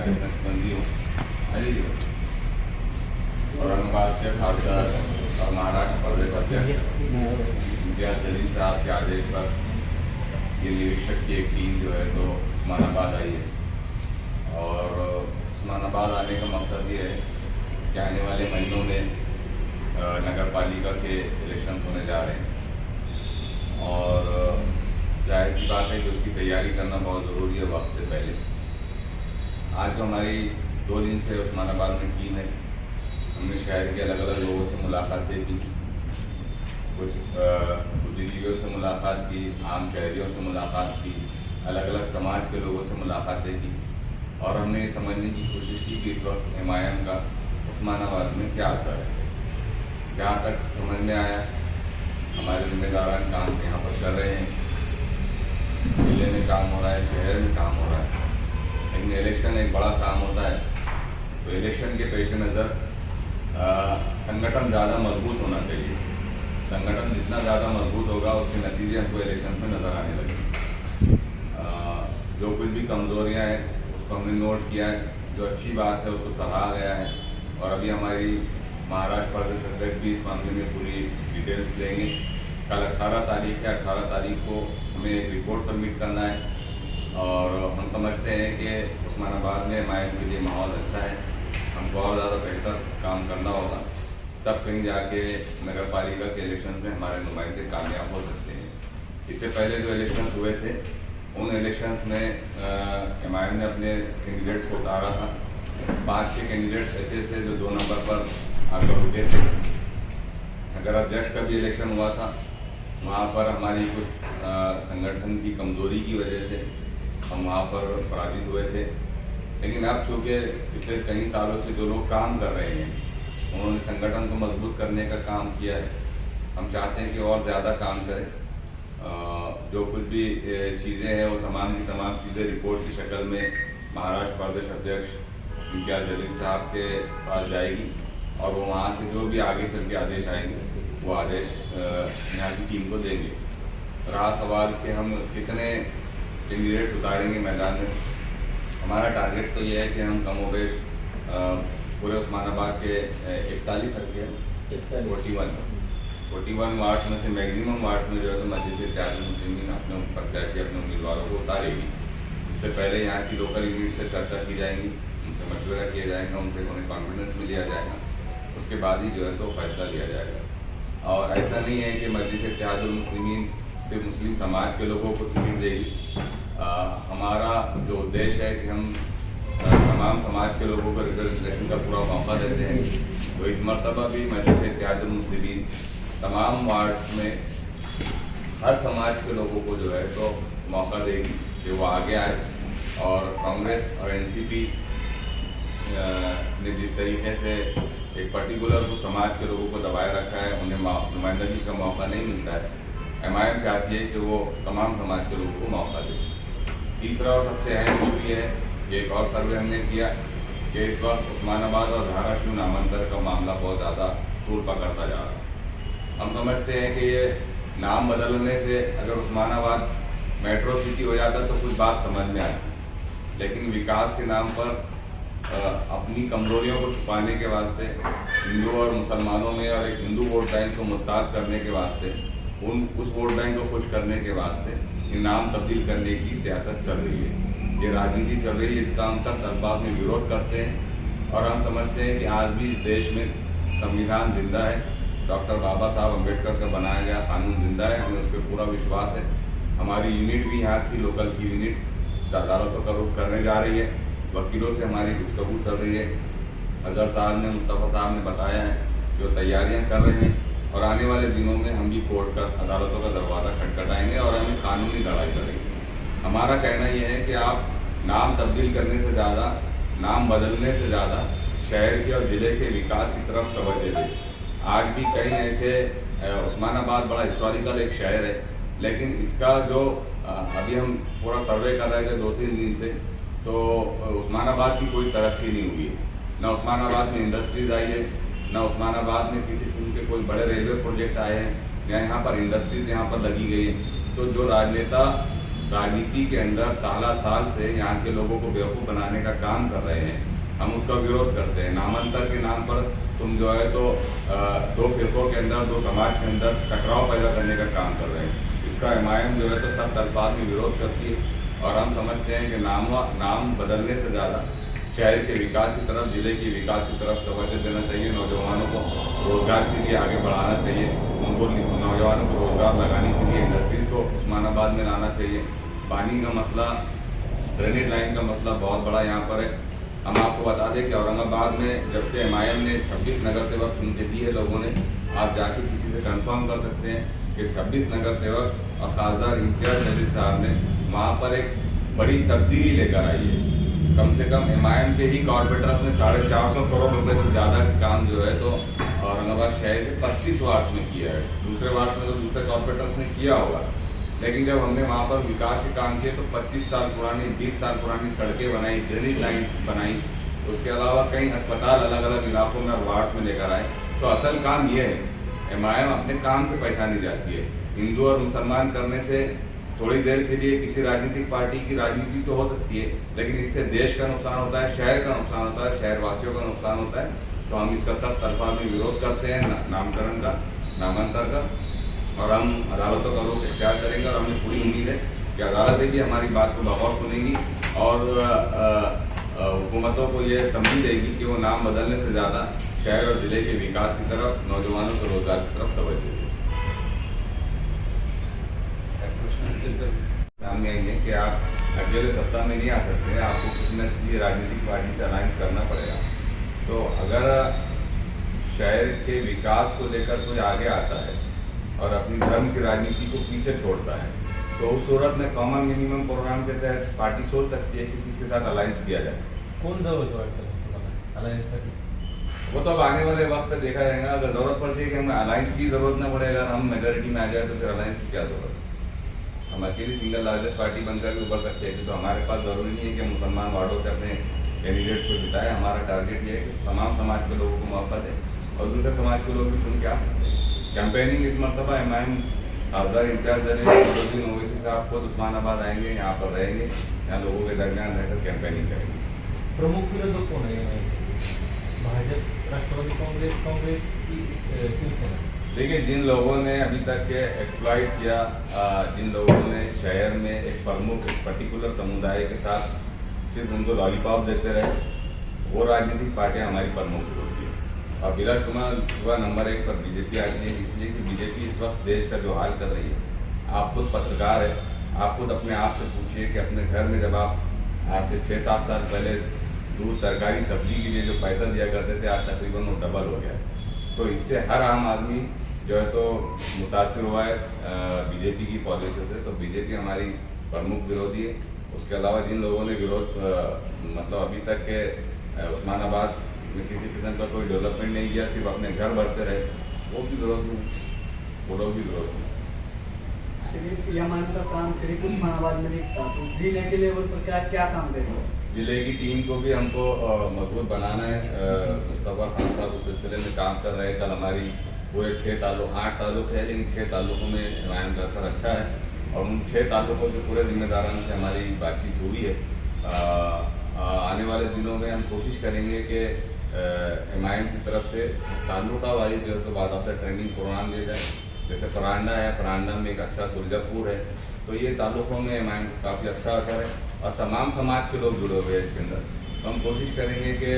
के नक्शबंदी हूँ। औरंगाबाद से सांसद और महाराष्ट्र प्रदेश अध्यक्ष इम्तियाज जलील साहब के आदेश पर ये निरीक्षक की एक टीम जो है तो उस्मानाबाद आई है। और उस्मानाबाद आने का मकसद ये है कि आने वाले महीनों में नगर पालिका के इलेक्शन होने जा रहे हैं और जाहिर सी बात है कि उसकी तैयारी करना बहुत ज़रूरी है वक्त से पहले। आज जो हमारी 2 दिन से उस्मानाबाद में टीम है, हमने शहर के अलग अलग लोगों से मुलाकातें की, कुछ बुद्धिजीवियों से मुलाकात की, आम शहरियों से मुलाकात की, अलग अलग समाज के लोगों से मुलाकातें की और हमने ये समझने की कोशिश की कि इस वक्त MIM का उस्मानाबाद में क्या असर है। जहाँ तक समझ में आया, हमारे जिम्मेदारान काम यहाँ पर कर रहे हैं, जिले में काम हो रहा है, शहर में काम हो रहा है, लेकिन इलेक्शन एक बड़ा काम होता है। तो इलेक्शन के पेश नज़र संगठन ज़्यादा मजबूत होना चाहिए। संगठन जितना ज़्यादा मजबूत होगा उसके नतीजे हमको इलेक्शन में नज़र आने लगेंगे। जो कुछ भी कमज़ोरियाँ हैं उसको हमने नोट किया है, जो अच्छी बात है उसको सराहा गया है और अभी हमारी महाराष्ट्र प्रदेश अध्यक्ष भी इस मामले में पूरी डिटेल्स देंगे। कल 18 तारीख है, 18 तारीख को हमें एक रिपोर्ट सबमिट करना है और हम समझते हैं कि उस्मानाबाद में MIM के लिए माहौल अच्छा है। हमको और ज़्यादा बेहतर काम करना होगा, तब कहीं जाके नगर पालिका के इलेक्शन में हमारे नुमाइंदे कामयाब हो सकते हैं। इससे पहले जो इलेक्शन हुए थे उन इलेक्शंस में MIM ने अपने कैंडिडेट्स को उतारा था। 5-6 कैंडिडेट्स ऐसे थे जो 2 नंबर पर आकर रुके थे। नगर अध्यक्ष का भी इलेक्शन हुआ था, वहाँ पर हमारी कुछ संगठन की कमजोरी की वजह से हम वहाँ पर पराजित हुए थे। लेकिन अब चूँकि पिछले कई सालों से जो लोग काम कर रहे हैं उन्होंने संगठन को मजबूत करने का काम किया है, हम चाहते हैं कि और ज़्यादा काम करें। जो कुछ भी चीज़ें हैं वो तमाम की तमाम चीज़ें रिपोर्ट की शक्ल में महाराष्ट्र प्रदेश अध्यक्ष इम्तियाज जलील साहब के पास जाएगी और वो वहाँ से जो भी आगे चल के आदेश आएंगे वो आदेश यहाँ की टीम को देंगे। रहा सवाल कि हम कितने कैंडिडेट्स उतारेंगे मैदान में, हमारा टारगेट तो ये है कि हम कमोबेश पूरे उस्मानाबाद के 41 वार्ड्स में से मैक्सिमम वार्ड्स में जो है तो मस्जिद इत्तेहादुल मुस्लिमीन अपने प्रत्याशी अपने उम्मीदवारों को उतारेगी। इससे पहले यहाँ की लोकल यूनिट से चर्चा की जाएगी, उनसे मशवरा किया जाएगा, उनसे उन्हें कॉन्फिडेंस में लिया जाएगा, उसके बाद ही जो है तो फैसला लिया जाएगा। और ऐसा नहीं है कि मस्जिद इत्तेहादुल मुस्लिमीन सिर्फ मुस्लिम समाज के लोगों को टिकट देगी। हमारा जो उद्देश्य है कि हम तमाम समाज के लोगों को रिप्रेजेंटेशन का पूरा मौका देते हैं, तो इस मरतबा भी मजलिस इत्तेहादुल मुस्लिमीन तमाम वार्ड्स में हर समाज के लोगों को जो है तो मौका देगी कि वो आगे आए। और कांग्रेस और NCP ने जिस तरीके से एक पर्टिकुलर को समाज के लोगों को दबाए रखा है, उन्हें नुमाइंदगी का मौका नहीं मिलता है। MIM चाहती है कि वो तमाम समाज के लोगों को मौका दे। तीसरा और सबसे अहम इशू ये है कि एक और सर्वे हमने किया कि इस वक्त उस्मानाबाद और धाराशिव नामांतर का मामला बहुत ज़्यादा तूल पकड़ता जा रहा है। हम समझते हैं कि ये नाम बदलने से अगर उस्मानाबाद मेट्रो सिटी हो जाता तो कुछ बात समझ में आती, लेकिन विकास के नाम पर अपनी कमजोरियों को छुपाने के वास्ते हिंदू और मुसलमानों में और एक हिंदू वोट बैंक को मुत्ताद करने के वास्ते उस वोट बैंक को खुश करने के वास्ते नाम तब्दील करने की सियासत चल रही है, ये राजनीति चल रही है। इसका हम सब अल्फाज में विरोध करते हैं और हम समझते हैं कि आज भी इस देश में संविधान जिंदा है, डॉक्टर बाबा साहब अम्बेडकर का बनाया गया कानून जिंदा है, हमें उस पर पूरा विश्वास है। हमारी यूनिट भी यहाँ की लोकल की यूनिट अदालतों का रुख करने जा रही है, वकीलों से हमारी गुफ्तगू चल रही है। अजहर साहब ने, मुस्तफ़ा साहब ने बताया है जो तैयारियाँ कर रहे हैं और आने वाले दिनों में हम भी कोर्ट का अदालतों का दरवाज़ा खटखटाएंगे और हमें कानूनी लड़ाई करेंगे। हमारा कहना यह है कि आप नाम तब्दील करने से ज़्यादा, नाम बदलने से ज़्यादा शहर के और ज़िले के विकास की तरफ तवज्जो दें। आज भी कई ऐसे, उस्मानाबाद बड़ा हिस्टोरिकल एक शहर है, लेकिन इसका जो अभी हम पूरा सर्वे कर रहे थे 2-3 दिन से, तो उस्मानाबाद की कोई तरक्की नहीं हुई है। न उस्मानाबाद में इंडस्ट्रीज़ आई है, न उस्मानाबाद में किसी किस्म के कोई बड़े रेलवे प्रोजेक्ट आए हैं, या यहाँ पर इंडस्ट्रीज़ यहाँ पर लगी गई है। तो जो राजनेता राजनीति के अंदर साल से यहाँ के लोगों को बेवकूफ़ बनाने का काम कर रहे हैं, हम उसका विरोध करते हैं। नामांतर के नाम पर तुम जो है तो दो फिरकों के अंदर, दो समाज के अंदर टकराव पैदा करने का काम कर रहे हैं। इसका एमआईएम जो है तो सब अल्फाज में विरोध करती है और हम समझते हैं कि नाम बदलने से ज़्यादा शहर के विकास की तरफ, ज़िले के विकास की तरफ तवज्जो देना चाहिए। नौजवानों को रोज़गार के लिए आगे बढ़ाना चाहिए, उनको नौजवानों को रोज़गार लगाने के लिए इंडस्ट्रीज़ को उस्मानाबाद में लाना चाहिए। पानी का मसला, ड्रेनेज लाइन का मसला बहुत बड़ा यहाँ पर है। हम आपको बता दें कि औरंगाबाद में जब से एमआईएम ने 26 नगर सेवक चुन के दिए लोगों ने, आप जाके किसी से कंफर्म कर सकते हैं कि 26 नगर सेवक और खासदार इम्तियाज नजीर साहब ने वहाँ पर एक बड़ी तब्दीली लेकर आई है। कम से कम एमआईएम के ही कॉर्पोरेटर्स ने 450 करोड़ रुपए से ज़्यादा का काम जो है तो औरंगाबाद शहर के 25 वार्ड्स में किया है। दूसरे वार्ड्स में तो दूसरे कॉर्पोरेटर्स ने किया होगा, लेकिन जब हमने वहाँ पर विकास के काम किए तो 25 साल पुरानी, 20 साल पुरानी सड़कें बनाई, ड्रेनेज लाइन बनाई, उसके अलावा कई अस्पताल अलग अलग इलाकों में और वार्ड्स में लेकर आए। तो असल काम ये है, एमआईएम अपने काम से पैसा नहीं जाती है। हिंदू और मुसलमान करने से थोड़ी देर के लिए किसी राजनीतिक पार्टी की राजनीति तो हो सकती है, लेकिन इससे देश का नुकसान होता है, शहर का नुकसान होता है, शहरवासियों का नुकसान होता है। तो हम इसका सख्त अल्फाज में विरोध करते हैं नामकरण का, नामांतर का, और हम अदालतों का रुख इख्तियार करेंगे। और हमें पूरी उम्मीद है कि अदालतें भी हमारी बात को बगौर सुनेंगी और हुकूमतों को ये तंबीह देगी कि वो नाम बदलने से ज़्यादा शहर और ज़िले के विकास की तरफ, नौजवानों के रोजगार की तरफ तवज्जो दें। सामने आई है कि आप अकेले सत्ता में नहीं आ सकते, आपको किसी न किसी राजनीतिक पार्टी से अलायंस करना पड़ेगा। तो अगर शहर के विकास को लेकर कोई आगे आता है और अपनी धर्म की राजनीति को पीछे छोड़ता है, तो उस सूरत में कॉमन मिनिमम प्रोग्राम के तहत पार्टी सोच सकती है कि किसके साथ अलायंस किया जाए। कौन जरूरत अलायंस? वो तो अब आने वाले वक्त पे देखा जाएगा। अगर जरूरत पड़ती है कि हमें अलायंस की जरूरत न पड़े, अगर हम मेजोरिटी में आ जाए तो फिर अलायंस की क्या जरूरत है? हम अकेली सिंगल लार्जेस्ट पार्टी बनकर भी उभर सकते हैं। तो हमारे पास जरूरी नहीं है कि मुसलमान वार्डों से अपने कैंडिडेट्स को जिताएं। हमारा टारगेट ये है कि तमाम समाज के लोगों को मौका दें और दूसरे समाज के लोग भी चुन के आ सकते हैं। कैंपेनिंग इस मरतबा एमआईएम खासदार इम्तियाज नजीर ओवैसी साहब खुद उस्मानाबाद आएंगे, यहाँ पर रहेंगे, यहाँ लोगों के दरमियान रहकर कैंपेनिंग करेंगे। प्रमुख विरोधक कौन है? भाजपा, राष्ट्रवादी कांग्रेस की शिवसेना? देखिए, जिन लोगों ने अभी तक के एक्सप्लॉइट किया, जिन लोगों ने शहर में एक प्रमुख, एक पर्टिकुलर समुदाय के साथ सिर्फ उनको लॉलीपॉप देते रहे, वो राजनीतिक पार्टियां हमारी प्रमुख होती है। और बिलाशुबा नंबर 1 पर बीजेपी आती है, इसलिए कि बीजेपी इस वक्त देश का जो हाल कर रही है। आप खुद पत्रकार है, आप खुद अपने आप से पूछिए कि अपने घर में जब आप आज से 6-7 साल पहले दूध, तरकारी, सब्जी के लिए जो पैसा दिया करते थे, आज तकरीबन वो डबल हो गया है। तो इससे हर आम आदमी जो है तो मुतासिर हुआ है बीजेपी की पॉलिसियों से। तो बीजेपी हमारी प्रमुख विरोधी है। उसके अलावा जिन लोगों ने विरोध मतलब अभी तक के उस्मानाबाद में किसी किस्म का कोई डेवलपमेंट नहीं किया, सिर्फ अपने घर भरते रहे, वो भी विरोध में, वो लोग भी विरोध में। सिर्फ यमन का काम सिर्फ उस्मानाबाद में दिखता, तो जिले के लेवल पर क्या काम करेंगे? जिले की टीम को भी हमको मजबूत बनाना है। मुस्तफा खान साहब उस सिलसिले में काम कर रहे हैं। कल हमारी पूरे 8 ताल्लुक है, लेकिन 6 ताल्लुकों में एमआईएम का असर अच्छा है और उन 6 ताल्लुकों के पूरे जिम्मेदारान से हमारी बातचीत हुई है। आने वाले दिनों में हम कोशिश करेंगे कि एमआईएम की तरफ से ताल्लुका वाली जो है तो बाकायदा ट्रेनिंग प्रोग्राम दिया जाए। जैसे परांडा है, परांडा में एक अच्छा सुरजपुर है, तो ये ताल्लुकों में एमआईएम काफ़ी अच्छा असर है और तमाम समाज के लोग जुड़े हुए हैं इसके अंदर। तो हम कोशिश करेंगे कि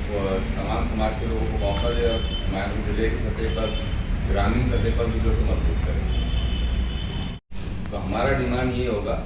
तमाम समाज के लोगों को मौका दे और एमआईएम जिले की सतह पर, ग्रामीण सतह पर भी जो तो मजबूत करेंगे। तो हमारा डिमांड ये होगा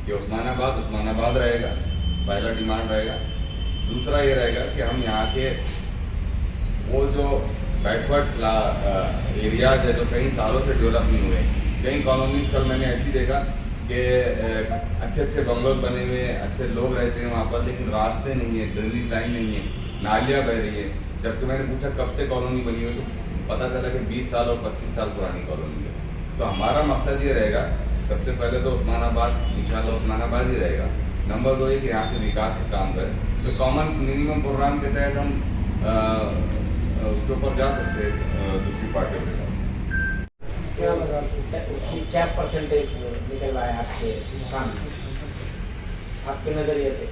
कि उस्मानाबाद रहेगा, पहला डिमांड रहेगा। दूसरा ये रहेगा कि हम यहाँ के वो जो बैकवर्ड एरियाज है जो कई सालों से डेवलप नहीं हुए, कई कॉलोनीज कल मैंने ऐसी देखा कि अच्छे बंगलोज बने हुए, अच्छे लोग रहते हैं वहाँ पर, लेकिन रास्ते नहीं है, ड्रेनेज लाइन नहीं है, नालियाँ बह रही है। जबकि मैंने पूछा कब से कॉलोनी बनी हुई, तो पता चला कि 20 साल और 25 साल पुरानी कॉलोनी है। तो हमारा मकसद ये रहेगा, सबसे पहले तो उस्मानाबाद, इंशाल्लाह उस्मानाबाद ही रहेगा। नंबर 2 है कि यहाँ के विकास का काम करें। तो कॉमन मिनिमम प्रोग्राम के तहत हम उसके ऊपर जा सकते हैं दूसरी पार्टियों के साथ। क्या लगा क्या परसेंटेज निकल रहा है आपके सामने, आपके नजरिए से?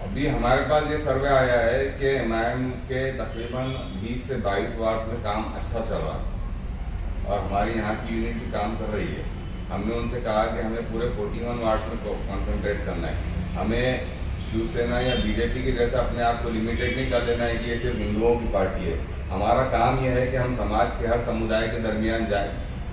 अभी हमारे पास ये सर्वे आया है कि एमआईएम के तकरीबन 20 से 22 वार्ड में काम अच्छा चल रहा है और हमारी यहाँ की यूनिट भी काम कर रही है। हमने उनसे कहा कि हमें पूरे 41 वार्ड में कॉन्सेंट्रेट करना है, हमें शिवसेना या बीजेपी के जैसा अपने आप को लिमिटेड नहीं कर लेना है कि ये सिर्फ हिंदुओं की पार्टी है। हमारा काम यह है कि हम समाज के हर समुदाय के दरमियान जाएं,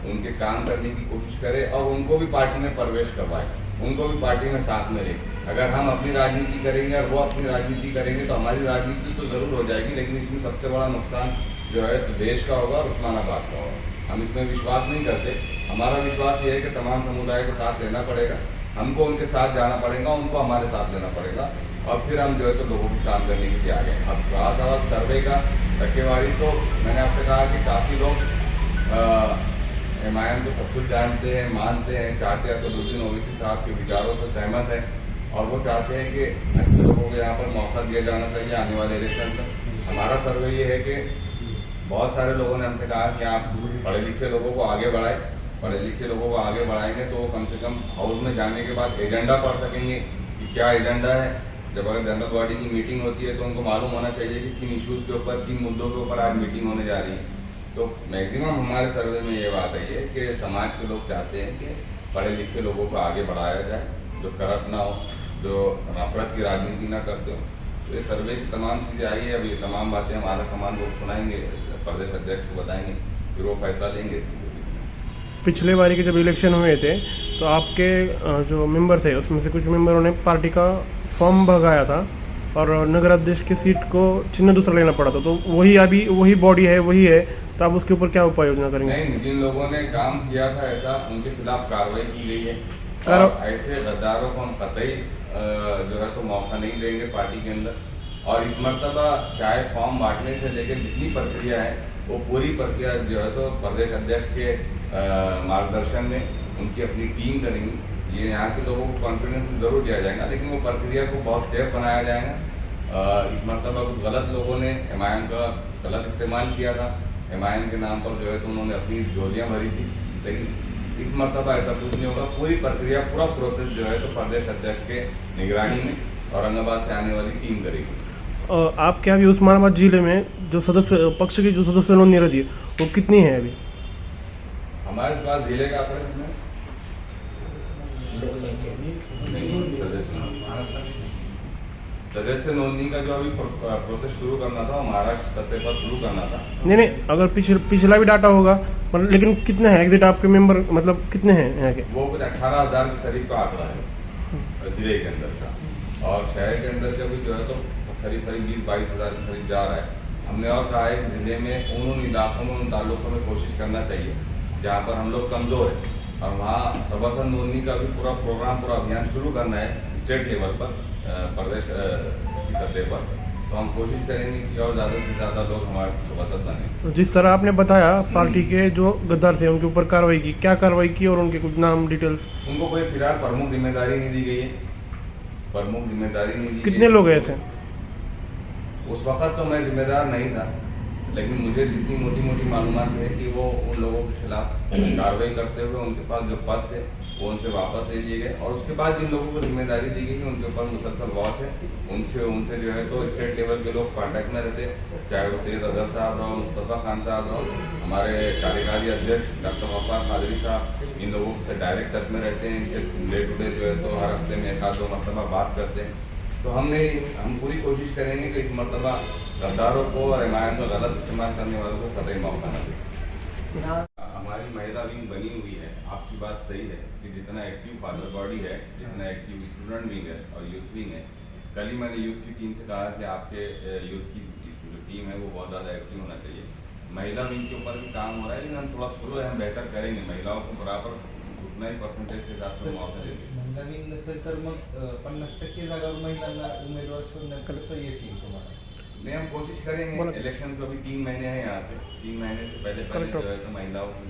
उनके काम करने की कोशिश करें और उनको भी पार्टी में प्रवेश करवाएं, उनको भी पार्टी में साथ में लें। अगर हम अपनी राजनीति करेंगे और वो अपनी राजनीति करेंगे तो हमारी राजनीति तो जरूर हो जाएगी, लेकिन इसमें सबसे बड़ा नुकसान जो है तो देश का होगा और उस्मानाबाद का होगा। हम इसमें विश्वास नहीं करते। हमारा विश्वास ये है कि तमाम समुदाय को साथ लेना पड़ेगा, हमको उनके साथ जाना पड़ेगा, उनको हमारे साथ लेना पड़ेगा और फिर हम जो है तो लोगों की काम करने के लिए आ गए। अब रहा सवाल सर्वे का, टक्केवारी, तो मैंने आपसे कहा कि काफ़ी लोग एमआईएम को सब कुछ जानते हैं, मानते हैं, चाहते हैं। असदुद्दीन ओवैसी साहब के विचारों से सहमत है और वो चाहते हैं कि अच्छे लोगों को यहाँ पर मौका दिया जाना चाहिए आने वाले इलेक्शन में। हमारा सर्वे ये है कि बहुत सारे लोगों ने हमसे कहा कि आप पढ़े लिखे लोगों को आगे बढ़ाएं, पढ़े लिखे लोगों को आगे बढ़ाएंगे तो वो कम से कम हाउस में जाने के बाद एजेंडा पढ़ सकेंगे कि क्या एजेंडा है। जब अगर जनरल बॉडी की मीटिंग होती है तो उनको मालूम होना चाहिए कि किन इश्यूज़ के ऊपर, किन मुद्दों के ऊपर आज मीटिंग होने जा रही है। तो मैक्सिमम हमारे सर्वे में ये बात आई है कि समाज के लोग चाहते हैं कि पढ़े लिखे लोगों को आगे बढ़ाया जाए, जो करप्ट ना हो, जो नफरत की राजनीति ना करते हो। तो ये सर्वे की तमाम चीज़ें आई है। अब ये तमाम बातें हमारा कमान लोग सुनाएंगे, प्रदेश अध्यक्ष को बताएंगे, फिर वो फैसला लेंगे। पिछले बारी के जब इलेक्शन हुए थे तो आपके जो मेंबर थे उसमें से कुछ मेंबरों ने पार्टी का फॉर्म भगाया था और नगर अध्यक्ष की सीट को चिन्ह दूसरा लेना पड़ा था, तो वही अभी वही बॉडी है, वही है, तो आप उसके ऊपर क्या उपाय योजना करेंगे? नहीं, जिन लोगों ने काम किया था ऐसा, उनके खिलाफ कार्रवाई की गई है और ऐसे गद्दारों को हम कतई जो है तो मौका नहीं देंगे पार्टी के अंदर। और इस मरतबा चाहे फॉर्म बांटने से लेकर जितनी प्रक्रिया है वो पूरी प्रक्रिया जो है तो प्रदेश अध्यक्ष के मार्गदर्शन में उनकी अपनी टीम करेंगी। ये यहाँ के लोगों को कॉन्फिडेंस जरूर दिया जाएगा, लेकिन वो प्रक्रिया को बहुत सेफ बनाया जाएगा। इस मरतबा कुछ गलत लोगों ने एमआईएम का गलत इस्तेमाल किया था, एमआईएम के नाम पर जो है तो उन्होंने अपनी झोलियाँ भरी थी, लेकिन इस मरतबा ऐसा कुछ नहीं होगा। पूरी प्रक्रिया, पूरा प्रोसेस जो है तो प्रदेश अध्यक्ष के निगरानी में औरंगाबाद से आने वाली टीम करेगी। आपके अभी उस्मानाबाद जिले में जो सदस्य पक्ष की जो सदस्य नोंदनी रहती है वो कितनी है अभी? हमारे पास जिले का आंकड़ा कितना है? सदस्य नोंदनी का जो अभी प्रोसेस शुरू करना था, महाराष्ट्र सतह पर शुरू करना था। नहीं, अगर पिछला भी डाटा होगा, मतलब लेकिन कितने हैं एग्जिट आपके मेंबर, मतलब कितने हैं यहाँ के? वो कुछ 18,000 के करीब का आंकड़ा है जिले के अंदर का, और शहर के अंदर का भी जो है तो करीब 20-22 हज़ार के करीब जा रहा है। हमने और कहा है कि जिले में उन इलाकों में, उन ताल्लुकों में कोशिश करना चाहिए जहाँ पर हम लोग कमज़ोर हैं, और वहाँ सभासद नोंदनी का भी पूरा प्रोग्राम, पूरा अभियान शुरू करना है स्टेट लेवल पर, प्रदेश की सतह पर। तो हम कोशिश करेंगे कि और ज़्यादा से ज़्यादा लोग हमारे सभासद बने। तो जिस तरह आपने बताया पार्टी के जो गद्दार थे उनके ऊपर कार्रवाई की, क्या कार्रवाई की और उनके कुछ नाम डिटेल्स? उनको कोई फिलहाल प्रमुख जिम्मेदारी नहीं दी गई है, प्रमुख जिम्मेदारी नहीं दी। कितने लोग हैं ऐसे? उस वक्त तो मैं जिम्मेदार नहीं था, लेकिन मुझे जितनी मोटी मोटी मालूमात है कि वो उन लोगों के खिलाफ कार्रवाई करते हुए उनके पास जो पद थे वो उनसे वापस ले लिए गए, और उसके बाद जिन लोगों को जिम्मेदारी दी गई उनके ऊपर मुसलसल वॉच है। उनसे जो है तो स्टेट लेवल के लोग कांटेक्ट में रहते, चाहे वो सैयद अजहर साहब रहो, मुस्तफ़ा खान साहब रहो, हमारे कार्यकारी अध्यक्ष डॉक्टर वफाक कादरी साहब, इन लोगों से डायरेक्ट टच में रहते हैं। इनसे डे टू डे जो है तो हर हफ्ते में 1-2 मरतबा बात करते हैं। तो हम पूरी कोशिश करेंगे कि इस मरतबा गद्दारों को और एमआईएम का गलत इस्तेमाल करने वालों को कतई मौका न दें। हमारी महिला विंग बनी हुई है, आपकी बात सही है कि जितना एक्टिव फादर बॉडी है, जितना एक्टिव स्टूडेंट विंग है और यूथ विंग है। कल ही मैंने यूथ की टीम से कहा कि आपके यूथ की जो टीम है वो बहुत ज़्यादा एक्टिव होना चाहिए। महिला विंग के ऊपर भी काम हो रहा है, लेकिन हम थोड़ा स्लो है, हम बेहतर करेंगे, महिलाओं को बराबर उतना ही परसेंटेज के साथ में मौका देंगे। नवीन नसेल तर मग 50% जागावर महिलांना उमेदवार शोधण्यात कसं यश येईल तुम्हाला? नहीं, हम कोशिश करेंगे। इलेक्शन को अभी 3 महीने हैं यहाँ से, 3 महीने से पहले जो है तो महिलाओं की